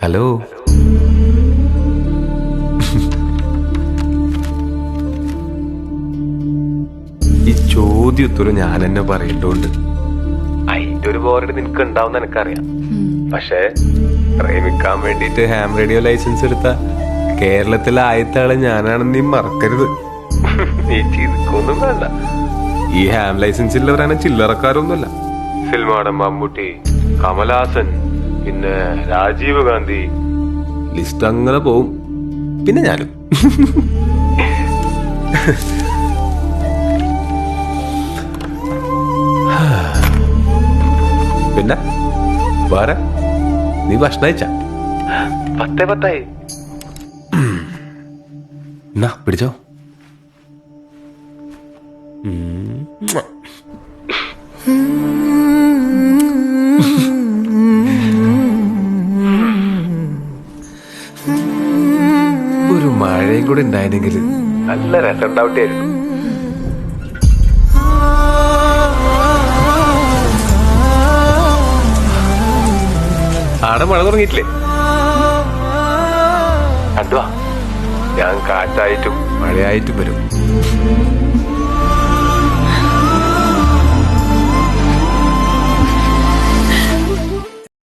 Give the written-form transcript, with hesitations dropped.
Hello. ഈ ചോദ്യത്തുരു ഞാൻ എന്നെ പറയണ്ടോണ്ട് അതിന്റെ ഒരു ബോറടി നിനക്ക് ഉണ്ടാവും എനിക്കറിയാം. പക്ഷെ പ്രേമിക്കാൻ വേണ്ടിട്ട് ഹാം റേഡിയോ ലൈസൻസ് എടുത്ത കേരളത്തിലെ ആദ്യത്തെ ആള് ഞാനാണെന്ന് നീ മറക്കരുത്. നീ ചിരിക്കൊന്നും വേണ്ട. ഈ ഹാം ലൈസൻസ് ഉള്ളവരാണ് ചില്ലറക്കാരൊന്നുമല്ല. സിൽമാടൻ മമ്മൂട്ടി, കമലഹാസൻ, പിന്നെ രാജീവ് ഗാന്ധി, ലിസ്റ്റ് അങ്ങനെ പോവും. പിന്നെ ഞാനും. പിന്നെ വേറെ നീ ഭക്ഷണം കഴിച്ച? 10:10 എന്നാ പിടിച്ചോ. ഒരു മഴയും കൂടെ ഉണ്ടായിരുന്നെങ്കിൽ നല്ല രസം ഉണ്ടാവട്ടായിരുന്നു. ആടെ മഴ തുടങ്ങിയിട്ടില്ലേ? കണ്ടുവാ, ഞാൻ കാറ്റായിട്ടും മഴയായിട്ടും വരും.